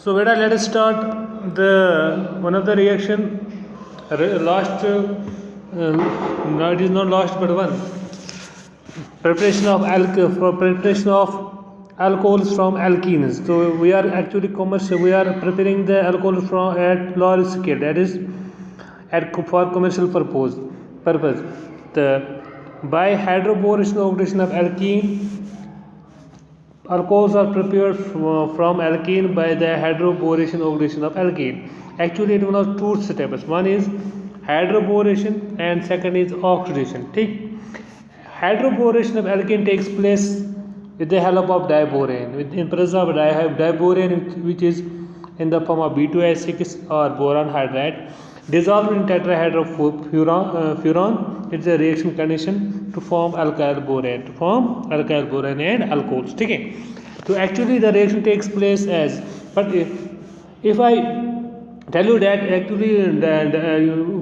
So Veda, let us start the one of the reaction. Last, no, it is not last but one. Preparation of alcohols from alkenes. So we are actually we are preparing the alcohol from at large scale. That is for commercial purpose. By hydroboration oxidation of alkene, alcohols are prepared from alkene by the hydroboration oxidation of alkene. Actually, it was two steps. One is hydroboration and second is oxidation. Hydroboration of alkene takes place with the help of diborane. In presence of diborane, which is in the form of B2H6 or boron hydride, dissolved in tetrahydrofuran. It's a reaction condition to form alkyl borane. And alcohols. Okay. So actually the reaction takes place as. But if I tell you that actually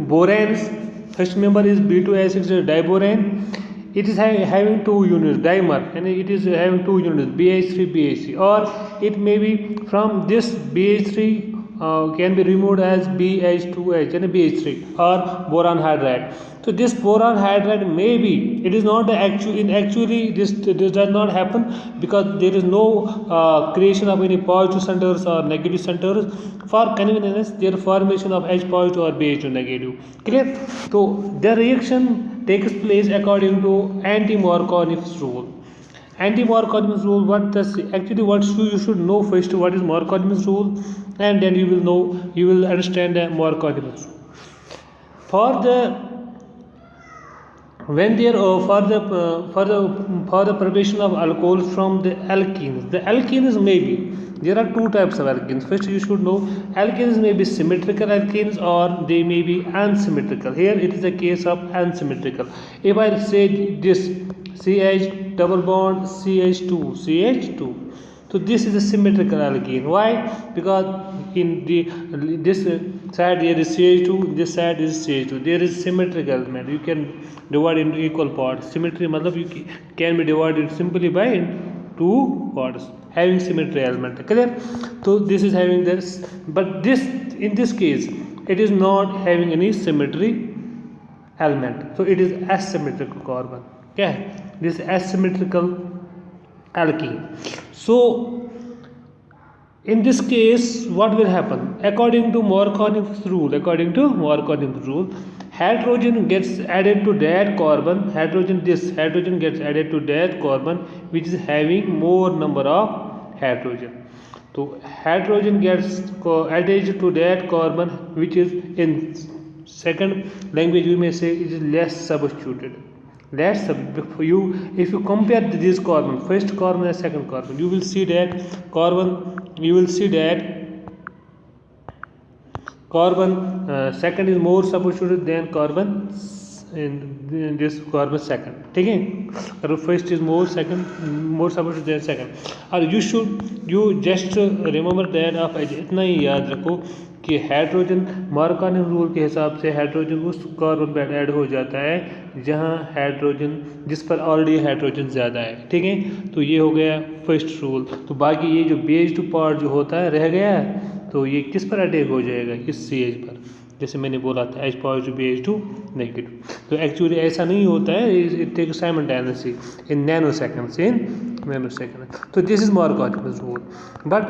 boranes, first member is B2H6 diborane. It is having two units, dimer, and it is having two units, BH3, BH3, or it may be from this BH3 can be removed as BH2H and BH3 or boron hydride. So this boron hydride may be, it is not the actually this does not happen because there is no creation of any positive centers or negative centers. For convenience, their formation of H positive or BH2 negative. Clear? So the reaction takes place according to anti-Markovnich's rule. Anti-Markovnich's rule, what you should know first what is Markovnich's rule, and then you will understand the Markovnich's rule. For the preparation of alcohols from the alkenes may be, there are two types of alkenes. First, you should know alkenes may be symmetrical alkenes or they may be unsymmetrical. Here it is a case of unsymmetrical. If I say this CH double bond CH2, so this is a symmetrical alkene. Why? Because in this side there is CH2, this side is CH2. There is symmetrical element. You can divide into equal parts. Symmetry matlab you can be divided simply by two parts having symmetry element. Clear? So this is having this, but this in this case it is not having any symmetry element. So it is asymmetrical carbon. Okay, this asymmetrical alkene. So in this case, what will happen? According to Markovnich's rule, hydrogen gets added to that carbon. Hydrogen gets added to that carbon which is having more number of hydrogen. So hydrogen gets added to that carbon which is in second language we may say it is less substituted. If you compare this carbon, first carbon and second carbon, you will see that carbon second is more substituted than carbon in this carbon second. Okay, first is more substituted than second. और you just remember that आप इतना ही याद रखो कि hydrogen Markov rule के हिसाब से hydrogen उस कार्बन पर ऐड हो जाता है जहाँ हाइड्रोजन जिस पर ऑलरेडी हाइड्रोजन ज़्यादा है. ठीक है, तो ये हो गया फर्स्ट रूल. तो बाकी ये जो BH2 पार्ट जो होता है रह गया है तो ये किस पर अटैक हो जाएगा, इस CH पर, जैसे मैंने बोला था H पॉजिटिव BH2 नेगेटिव. तो एक्चुअली ऐसा नहीं होता है, it takes simultaneously in nano second. So this is Markovnich's rule. But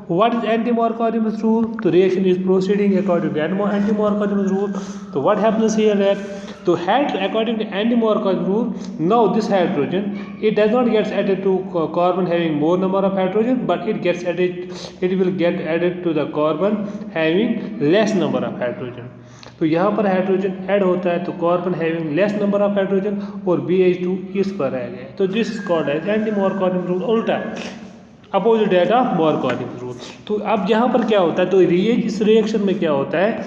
what is anti-Markovnich's rule? The reaction is proceeding according to anti-Markovnich's rule. So what happens here that according to anti-Markovnich's rule, now this hydrogen it does not get added to carbon having more number of hydrogen, but it will get added to the carbon having less number of hydrogen. तो यहाँ पर hydrogen add होता है तो carbon having less number of hydrogen और BH2 इस पर रह गया. तो this is called as anti Markov rule, उल्टा opposite that of Markov rule. तो अब यहाँ पर क्या होता है, तो इस रिएक्शन में क्या होता है,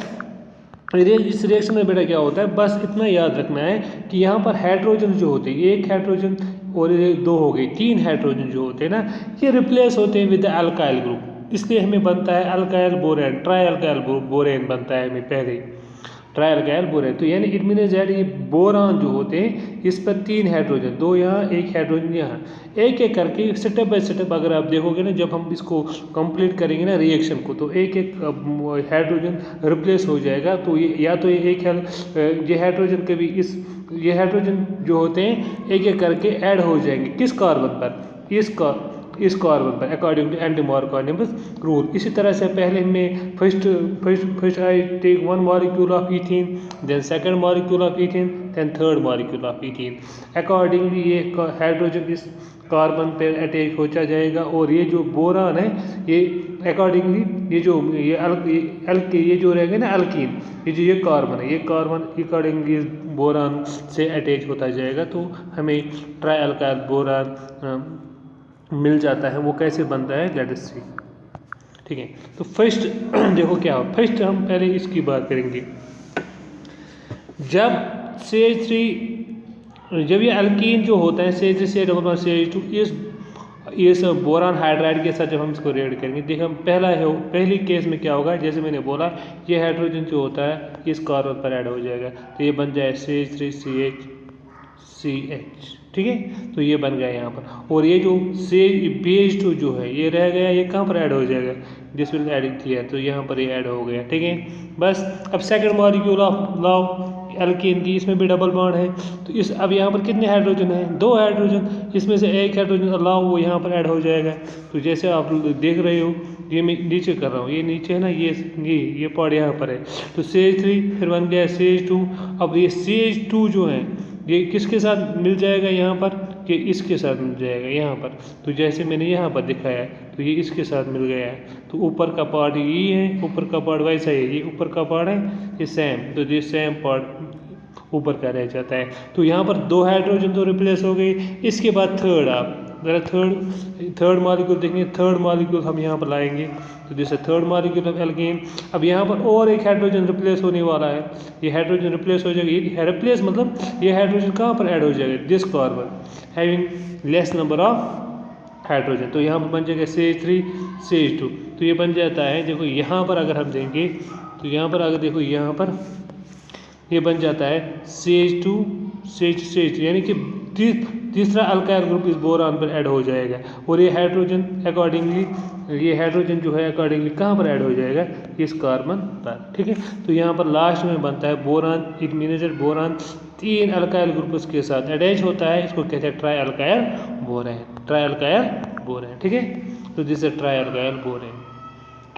इस रिएक्शन में बेटा क्या होता है, बस इतना याद रखना है कि यहाँ पर हाइड्रोजन जो होते हैं, एक हाइड्रोजन और दो हो गई, तीन हाइड्रोजन जो होते हैं ना, ये रिप्लेस होते हैं विद द अल्काइल ग्रुप. इसलिए हमें बनता है alkyl borane, try alkyl borane बनता है हमें पहले. Try alkyl borane. तो यानी इट मीन्स दैट ये बोरान जो होते हैं इस पर 3 हाइड्रोजन, 2 यहाँ 1 हाइड्रोजन यहाँ, एक एक करके स्टेप बाय स्टेप अगर आप देखोगे ना, जब हम इसको कंप्लीट करेंगे ना रिएक्शन को, तो एक एक हाइड्रोजन रिप्लेस हो जाएगा। तो ये या तो ये हाइड्रोजन कभी ये हाइड्रोजन जो होते हैं एक एक करके ऐड हो जाएंगे किस कार्बन पर, इस कार्बन पर, according to anti Markovnikov rule. इसी तरह से पहले हमें first I take 1 molecule of ethene, then second molecule of ethene, then third molecule of ethene. Accordingly ये हाइड्रोजन इस कार्बन पर अटैच होता जाएगा, और ये जो बोरान है ये अकॉर्डिंगली ये जो रहेगा ना अल्कीन, ये कार्बन है, ये कार्बन अकॉर्डिंगली बोरान से अटैच होता जाएगा। तो हमें ट्राई अल्काइल बोरान मिल जाता है। वो कैसे बनता है, लेट अस सी। ठीक है, तो फर्स्ट देखो क्या हो, फर्स्ट हम पहले इसकी बात करेंगे। जब CH3 जब ये अल्कीन जो होता है CH3 CH2 इस बोरान हाइड्राइड के साथ जब हम इसको रिएक्ट करेंगे, देखिए हम पहली केस में क्या होगा, जैसे मैंने बोला ये हाइड्रोजन जो होता है इस कार्बन पर ऐड हो जाएगा, तो ये बन जाए CH3CH, ठीक है। तो ये बन गया यहाँ पर, और ये जो BH2 जो है ये रह गया, ये कहाँ पर ऐड हो जाएगा, दिस विल ऐड किया, तो यहाँ पर ये ऐड हो गया, ठीक है। बस अब सेकंड मॉलिक्यूल ऑफ लाओ एल्कीन की, इसमें भी डबल बॉन्ड है, तो इस अब यहाँ पर कितने हाइड्रोजन हैं, 2 हाइड्रोजन, इसमें से एक हाइड्रोजन लाओ वो यहाँ पर ऐड हो जाएगा। तो जैसे आप देख रहे हो, ये मैं नीचे कर रहा हूँ, ये नीचे है ना, ये पार्ट यहाँ पर है, तो CH3 फिर बन गया CH2। अब ये CH2 जो है ये किसके साथ मिल जाएगा यहाँ पर, कि इसके साथ मिल जाएगा यहाँ पर। तो जैसे मैंने यहाँ पर दिखाया है, तो ये इसके साथ मिल गया है, तो ऊपर का पार्ट ये है, ऊपर का पार्ट वैसा है, ये ऊपर का पार्ट है ये सेम, तो ये सेम पार्ट ऊपर का रह जाता है। तो यहाँ पर 2 हाइड्रोजन तो रिप्लेस हो गई। इसके बाद थर्ड, आप जरा थर्ड मॉलिक्यूल देखेंगे, थर्ड मॉलिक्यूल हम यहाँ पर लाएंगे, तो जैसे थर्ड मॉलिक्यूल ऑफ एल्कीन। अब यहाँ पर और एक हाइड्रोजन रिप्लेस होने वाला है, ये हाइड्रोजन रिप्लेस हो जाएगा, ये रिप्लेस मतलब ये हाइड्रोजन कहाँ पर ऐड हो जाएगा, this carbon having less number of hydrogen, तो यहाँ पर बन जाएगा CH3 CH2। तो ये बन जाता है, देखो यहाँ पर अगर हम देंगे, तो यहाँ पर अगर देखो यहाँ पर ये बन जाता है CH2 CH, यानी कि तीसरा अल्काइल ग्रुप इस बोरान पर ऐड हो जाएगा, और ये हाइड्रोजन जो है अकॉर्डिंगली कहाँ पर ऐड हो जाएगा, इस कार्बन पर, ठीक है। तो यहाँ पर लास्ट में बनता है boron. It means boron 3 alkyl groups के साथ अटैच होता है, इसको कहते हैं ट्राई अल्काइल बोरेन, ठीक है। तो this is try alkyl borane,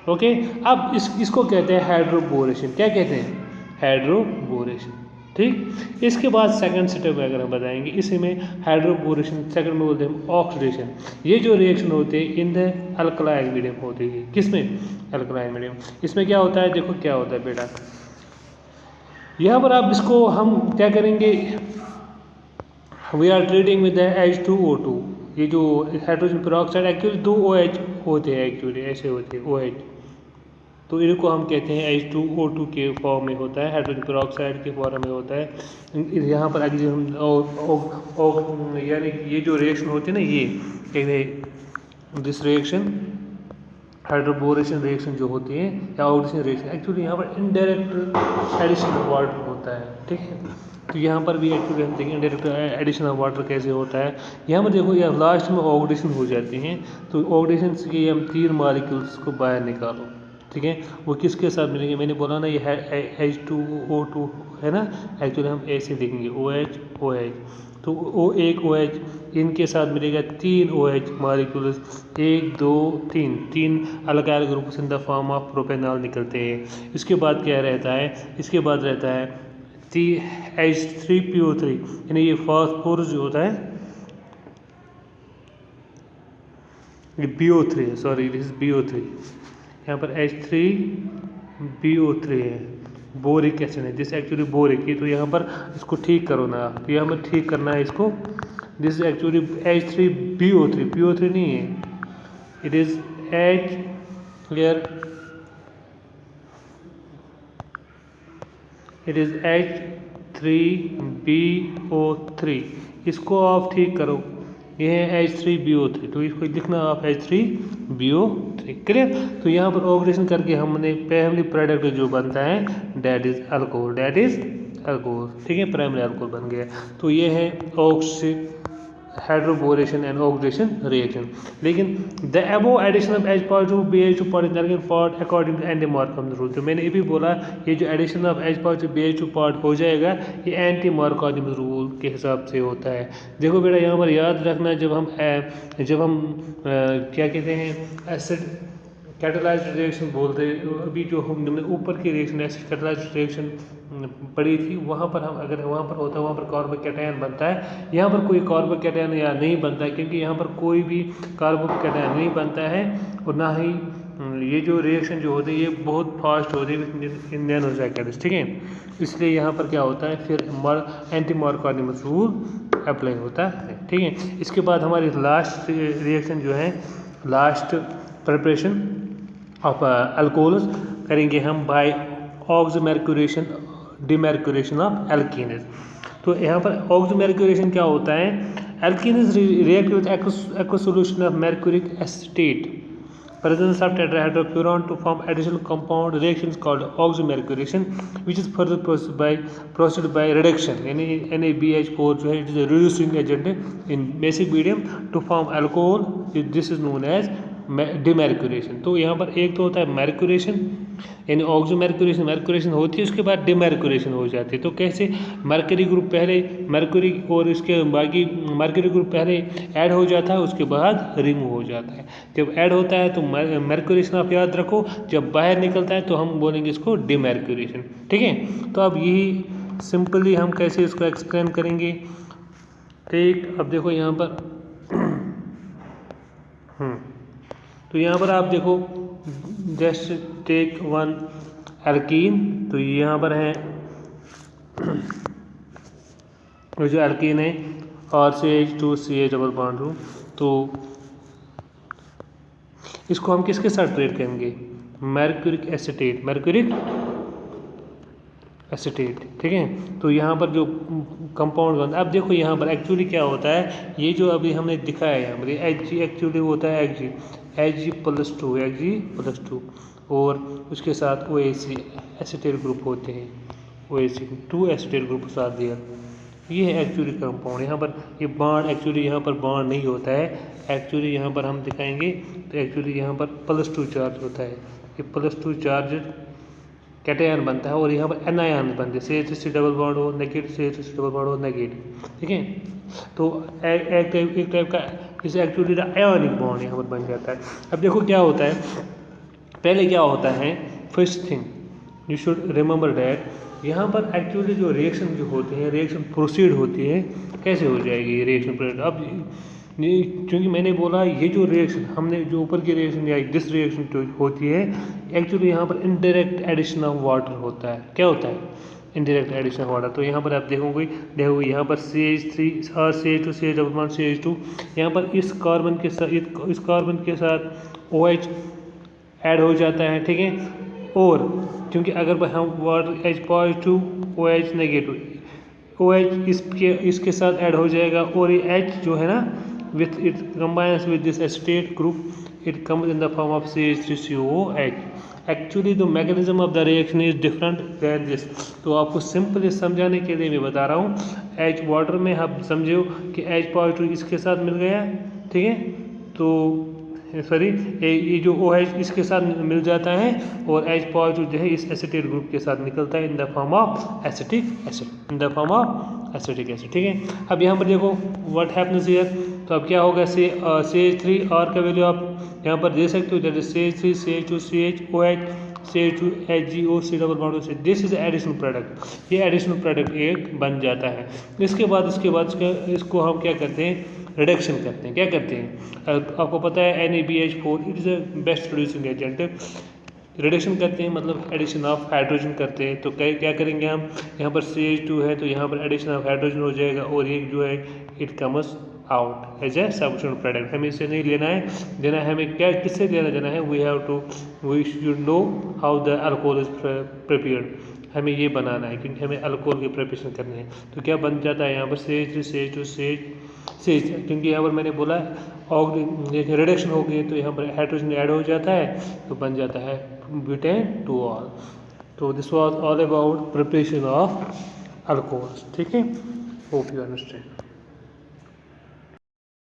okay. अब इसको कहते हैं हाइड्रोबोरेशन, क्या कहते हैं, हाइड्रोबोरेशन, ठीक। इसके बाद सेकंड स्टेप अगर हम बताएंगे, इसी में हाइड्रोबोरेशन सेकंड में बोलते हैं ऑक्सीडेशन। ये जो रिएक्शन होते हैं इन द अल्कलाइन मीडियम होती है, किसमें, अल्कलाइन मीडियम। इसमें क्या होता है, देखो क्या होता है बेटा, यहाँ पर आप इसको हम क्या करेंगे, we are treating with H2O2। ये जो हाइड्रोजन पेरोक्साइड एक्चुअली 2 OH होते हैं, एक्चुअली ऐसे होते हैं OH, तो इनको हम कहते हैं H2O2 के फॉर्म में होता है, हाइड्रोजन पेरोक्साइड के फॉर्म में होता है। यहाँ पर यानी ये जो रिएक्शन होती है ना, ये कहते हैं दिस रिएक्शन हाइड्रोबोरेशन रिएक्शन जो होती है या ऑक्सीडेशन रिएक्शन, एक्चुअली यहाँ पर इनडायरेक्ट एडिशन ऑफ वाटर होता है, ठीक है। तो यहाँ पर भी एक्चुअली हम देखेंगे इनडायरेक्ट एडिशन ऑफ वाटर कैसे होता है। यहाँ पर देखो यार लास्ट में ऑक्सीडेशन हो जाती हैं, तो ऑक्सीडेशन से हम 3 मॉलिक्यूल्स को बाहर निकालो, ठीक है। वो किसके साथ मिलेंगे, मैंने बोला ना ये H2O2 है ना, एक्चुअली हम ऐसे देखेंगे OH, तो एक OH इनके साथ मिलेगा 3 OH molecules, 1 2 3 alkyl groups in the form of propanol निकलते हैं। इसके बाद क्या रहता है, इसके बाद रहता है H3PO3, यानी ये फास्फोरस जो होता है, ये BO3 sorry this is BO3, यहाँ पर H3BO3 है, बोरिक एसिड है, दिस एक्चुअली बोरिक है। तो यहाँ पर इसको ठीक करो ना, तो यहाँ पर ठीक करना है इसको, दिस एक्चुअली H3BO3, PO3 नहीं है, इट इज H3BO3, इसको आप ठीक करो, ये है H3BO3, तो इसको लिखना आप H3BO3, CH3 क्लियर। तो यहाँ पर ऑक्सीडेशन करके हमने पहली प्रोडक्ट जो बनता है that is alcohol, that is alcohol, ठीक है, प्राइमरी अल्कोहल बन गया। तो ये है oxy hydroboration and oxidation reaction. लेकिन the above addition of H positive BH2 part is part according to anti Markovnikov rule. तो मैंने ये भी बोला ये जो addition of H positive BH2 part हो जाएगा ये एंटी मार्कोनी रूल के हिसाब से होता है। देखो बेटा यहाँ पर याद रखना जब हम क्या कहते हैं एसिड कैटालाइज्ड रिएक्शन बोलते हैं, अभी जो हमने ऊपर की रिएक्शन एसिड कैटालाइज्ड रिएक्शन पड़ी थी वहाँ पर हम अगर वहाँ पर होता है वहाँ पर कार्बोकैटायन बनता है, यहाँ पर कोई कार्बोकैटायन या नहीं बनता है क्योंकि यहाँ पर कोई भी कार्बोकैटायन नहीं बनता है और ना ही ये जो रिएक्शन जो होती है ये बहुत फास्ट होती है इन नैनोसेकंड्स, ठीक है। इसलिए यहाँ पर क्या होता है फिर एंटी मार्कोनी रूल अप्लाई होता है, ठीक है। इसके बाद हमारी लास्ट रिएक्शन जो है लास्ट प्रिपरेशन ऑफ अल्कोहल्स करेंगे हम बाय ऑक्सीमर्क्यूरेशन डिमर्क्यूरेशन ऑफ एल्कीन्स। तो यहाँ पर ऑक्सीमर्क्यूरेशन क्या होता है, alkenes react with aqua solution of mercuric acetate presence of tetrahydrofuran to form additional compound reactions called oxymercuration which is further proceeded by reduction NaBH4 जो है it is a reducing agent in basic medium to form alcohol, this is known as डिमर्क्यूरेशन। तो यहाँ पर एक तो होता है mercuration यानी ऑक्सीमर्क्यूरेशन, मर्क्यूरेशन होती है उसके बाद डिमर्क्यूरेशन हो जाती है। तो कैसे मर्क्यूरी ग्रुप पहले मर्क्यूरी और इसके बाकी मर्क्यूरी ग्रुप पहले ऐड हो जाता है उसके बाद रिमूव हो जाता है। जब ऐड होता है तो मर्क्यूरेशन आप याद रखो, जब बाहर निकलता है तो हम बोलेंगे इसको डिमर्क्यूरेशन, ठीक है। तो अब यही सिंपली हम कैसे इसको एक्सप्लेन करेंगे, ठीक। अब देखो यहाँ पर तो यहाँ पर आप देखो जस्ट टेक वन एल्कीन, तो यहाँ पर है जो एल्कीन है और CH2CH डबल बॉन्ड हो, तो इसको हम किसके साथ ट्रीट करेंगे, मर्क्यूरिक एसिटेट, मर्क्यूरिक एसिटेट, ठीक है। तो यहाँ पर जो कंपाउंड बनता है अब देखो यहाँ पर एक्चुअली क्या होता है, ये जो अभी हमने दिखाया है यहाँ पर Hg एक्चुअली होता है Hg+2 और उसके साथ OAC एसिटेट ग्रुप होते हैं, OAC 2 एसिटेट ग्रुप साथ दिया, ये है एक्चुअली कंपाउंड। यहाँ पर ये बॉन्ड एक्चुअली यहाँ पर बॉन्ड नहीं होता है, एक्चुअली यहाँ पर हम दिखाएंगे तो एक्चुअली यहाँ पर +2 चार्ज होता है, ये +2 चार्ज कैटायन बनता है और यहाँ पर एनायन बनते हैं, CH3 डबल बॉन्ड हो नेगेटिव, CH3 डबल बॉन्ड हो नेगेटिव, ठीक है। तो एक टाइप का इसे एक्चुअली आयोनिक बॉन्ड यहाँ पर बन जाता है। अब देखो क्या होता है, पहले क्या होता है, first thing you should remember that यहाँ पर एक्चुअली जो रिएक्शन जो होते हैं रिएक्शन प्रोसीड होती है, कैसे हो जाएगी ये रिएक्शन प्रोसीड। अब क्योंकि मैंने बोला ये जो रिएक्शन हमने जो ऊपर की रिएक्शन या दिस रिएक्शन जो होती है एक्चुअली यहाँ पर इनडायरेक्ट एडिशन ऑफ वाटर होता है, क्या होता है, इनडायरेक्ट एडिशन ऑफ वाटर। तो यहाँ पर आप देखोगे यहाँ पर CH3 और CH2 CH double bond CH2 यहाँ पर इस कार्बन के साथ OH ऐड हो जाता है, ठीक है। और क्योंकि अगर हम water H+2 OH negative OH इसके साथ ऐड हो जाएगा और ये H जो है ना with it combines with this acetate group, it comes in the form of CH3COOH. Actually the mechanism of the reaction is different than this. तो आपको सिंपली समझाने के लिए मैं बता रहा हूँ, H वाटर में आप समझो कि H+ इसके साथ मिल गया, ठीक है, तो सॉरी ये जो OH इसके साथ मिल जाता है और H+ जो है इस एसिटेट ग्रुप के साथ निकलता है in the form of acetic acid, in the form of acetic acid, ठीक है। अब यहाँ पर देखो व्हाट हैपन्स हियर, तो अब क्या होगा CH3 और का वैल्यू आप यहाँ पर दे सकते हो, that is CH3 CH2 CH OH CH2 HgO C double bond से, दिस इज एडिशनल प्रोडक्ट, ये एडिशनल प्रोडक्ट एक बन जाता है। इसके बाद इसको हम क्या करते हैं, रिडक्शन करते हैं, क्या करते हैं, आपको पता है NaBH4 it is a best producing agent, reduction करते हैं मतलब एडिशन ऑफ हाइड्रोजन करते हैं। तो क्या करेंगे हम, यहाँ पर CH2 है तो यहाँ पर एडिशन ऑफ हाइड्रोजन हो जाएगा और एक जो है it comes out as a substitute product. हमें इसे नहीं लेना है, देना है हमें क्या, किससे देना है, we should know how the alcohol is prepared, हमें ये बनाना है क्योंकि हमें अल्कोहल की प्रिपरेशन करनी है। तो क्या बन जाता है यहाँ पर CH3 CH2 CH से, क्योंकि यहाँ पर मैंने बोला रिडक्शन हो गई तो यहाँ पर हाइड्रोजन ऐड हो जाता है तो बन जाता है ब्यूटेन टू ऑल। तो this was all about preparation of alcohols. ठीक है, होप यू अंडरस्टैंड।